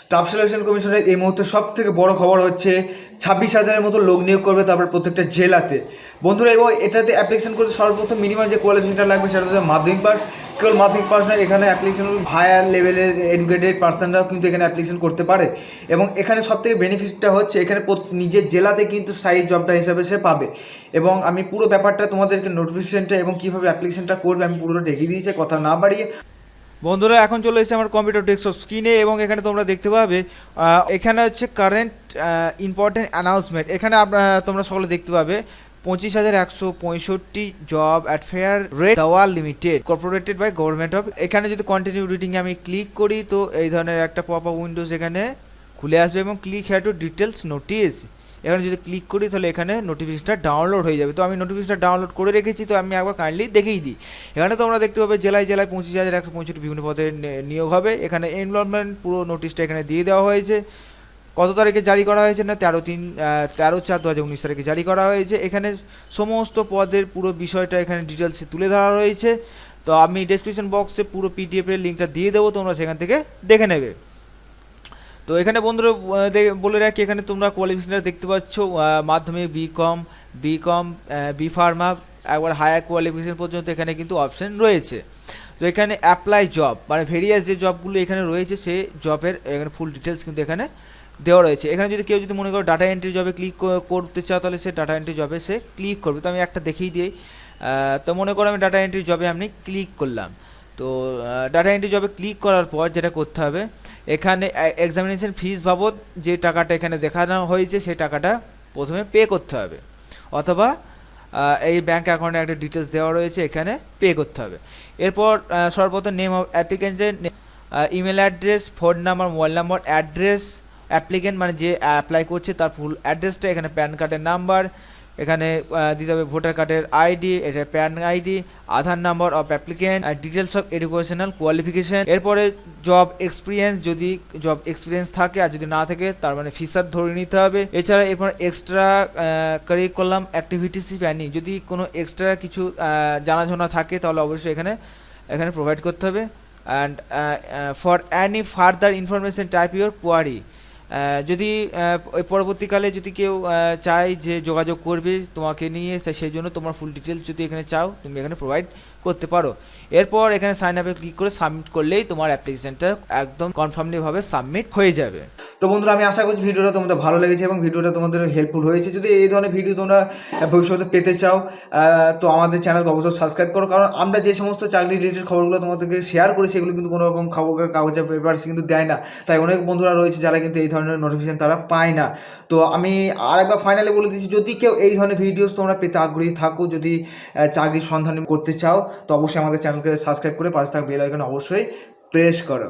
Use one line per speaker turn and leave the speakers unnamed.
Staff selection কমিশনের এই মুহূর্তে সব থেকে বড় খবর হচ্ছে 26,000-এর মতো লোক নিয়োগ করবে, তারপর প্রত্যেকটা জেলাতে। বন্ধুরা, এবং এটাতে অ্যাপ্লিকেশন করতে সর্বপ্রথম মিনিমাম যে কোয়ালিফিকেশনটা লাগবে সেটা হচ্ছে মাধ্যমিক পাস। কেবল মাধ্যমিক পাস নয়, এখানে অ্যাপ্লিকেশন হায়ার লেভেলের এডুকেটেড পার্সনরাও কিন্তু এখানে অ্যাপ্লিকেশন করতে পারে। এবং এখানে সব থেকে বেনিফিটটা হচ্ছে এখানে নিজের জেলাতে কিন্তু স্থায়ী জবটা হিসাবে সে পাবে। এবং আমি পুরো ব্যাপারটা তোমাদেরকে নোটিফিকেশনটা এবং কীভাবে অ্যাপ্লিকেশনটা করবে আমি পুরোটা দেখিয়ে দিয়েছি, কথা না বাড়িয়ে। বন্ধুরা, এখন চলে এসেছে আমার কম্পিউটার ডেস্কটপ স্ক্রিনে এবং এখানে তোমরা দেখতে পাবে এখানে হচ্ছে কারেন্ট ইম্পর্টেন্ট অ্যানাউন্সমেন্ট। এখানে তোমরা সকলে দেখতে পাবে 25,165 জব অ্যাট ফেয়ার রেট দাওয়াল limited corporated by government of. এখানে যদি কন্টিনিউ রিডিংয়ে আমি ক্লিক করি তো এই ধরনের একটা পপ আপ উইন্ডোজ এখানে খুলে আসবে এবং click here two details notice. এখানে যদি ক্লিক করি তাহলে এখানে নোটিফিকেশনটা ডাউনলোড হয়ে যাবে। তো আমি নোটিফিকেশনটা ডাউনলোড করে রেখেছি, তো আমি একবার কাইন্ডলি দেখিয়ে দিই। এখানে তোমরা দেখতে পাবে জেলায় 25,165 বিভিন্ন পদে নিয়োগ হবে। এখানে এনরোলমেন্ট পুরো নোটিশটা এখানে দিয়ে দেওয়া হয়েছে। কত তারিখে জারি করা হয়েছে না 13/4/2019 তারিখে জারি করা হয়েছে। এখানে সমস্ত পদের পুরো বিষয়টা এখানে ডিটেলসে তুলে ধরা রয়েছে। তো আমি ডেসক্রিপশন বক্সে পুরো পিডিএফের লিঙ্কটা দিয়ে দেবো, তোমরা সেখান থেকে দেখে নেবে। তো এখানে বন্ধুরা বলে রাখি, এখানে তোমরা কোয়ালিফিকেশনটা দেখতে পাচ্ছ মাধ্যমিক, বিকম, বি ফার্মা, একবার হায়ার কোয়ালিফিকেশন পর্যন্ত এখানে কিন্তু অপশান রয়েছে। তো এখানে অ্যাপ্লাই জব মানে ভেরিয়াস যে জবগুলো এখানে রয়েছে সেই জবের এখানে ফুল ডিটেলস কিন্তু এখানে দেওয়া রয়েছে। এখানে যদি কেউ যদি মনে করো ডাটা এন্ট্রি জবে ক্লিক করতে চাও তাহলে সে ডাটা এন্ট্রি জবে সে ক্লিক করবে। তো আমি একটা দেখিয়ে দিই। তো মনে করো আমি ডাটা এন্ট্রি জবে আমি ক্লিক করলাম। তো ডাটা এন্ট্রি জবে ক্লিক করার পর যেটা করতে হবে, এখানে এক্সামিনেশন ফিস বাবদ যে টাকাটা এখানে দেখানো হয়েছে সেই টাকাটা প্রথমে পে করতে হবে, অথবা এই ব্যাঙ্ক অ্যাকাউন্টে একটা ডিটেলস দেওয়া রয়েছে এখানে পে করতে হবে। এরপর সর্বপ্রথম নেম অফ অ্যাপ্লিকেন্টের email address, phone number, mobile number, address applicant মানে যে অ্যাপ্লাই করছে তার ফুল অ্যাড্রেসটা, এখানে প্যান কার্ডের নাম্বার, এখানে দিতে হবে ভোটার কার্ডের আইডি, এটা pan ID, Aadhaar number of applicant, details of educational qualification. এরপরে জব এক্সপিরিয়েন্স, যদি জব এক্সপিরিয়েন্স থাকে, আর যদি না থাকে তার মানে ফিসার ধরে নিতে হবে। এছাড়া এরপর এক্সট্রা কারিকুলাম অ্যাক্টিভিটিস প্ল্যানিং, যদি কোনো এক্সট্রা কিছু জানাশোনা থাকে তাহলে অবশ্যই এখানে প্রোভাইড করতে হবে। And for any further information type your query, যদি পরবর্তীকালে যদি কেউ চায় যে যোগাযোগ করবে তোমাকে নিয়ে, সেই জন্য তোমার ফুল ডিটেলস যদি এখানে চাও তুমি এখানে প্রোভাইড করতে পারো। এরপর এখানে সাইন আপে ক্লিক করে সাবমিট করলেই তোমার অ্যাপ্লিকেশনটা একদম কনফার্মলিভাবে সাবমিট হয়ে যাবে। তো বন্ধুরা, আমি আশা করছি ভিডিওটা তোমাদের ভালো লেগেছে এবং ভিডিওটা তোমাদের হেল্পফুল হয়েছে। যদি এই ধরনের ভিডিও তোমরা ভবিষ্যতে পেতে চাও তো আমাদের চ্যানেলকে অবশ্যই সাবস্ক্রাইব করো, কারণ আমরা যে সমস্ত চাকরি রিলেটেড খবরগুলো তোমাদেরকে শেয়ার করি সেগুলো কিন্তু কোনো রকম খবরের কাগজের পেপারস কিন্তু দেয় না। তাই অনেক বন্ধুরা রয়েছে যারা কিন্তু এই ধরনের নোটিফিকেশন তারা পায় না। তো আমি আর একবার ফাইনালি বলে দিচ্ছি, যদি কেউ এই ধরনের ভিডিওস তোমরা পেতে আগ্রহী থাকো, যদি চাকরির সন্ধান করতে চাও, তো অবশ্যই আমাদের চ্যানেলকে সাবস্ক্রাইব করে পাশে থাকা বেল আইকন অবশ্যই প্রেস করো।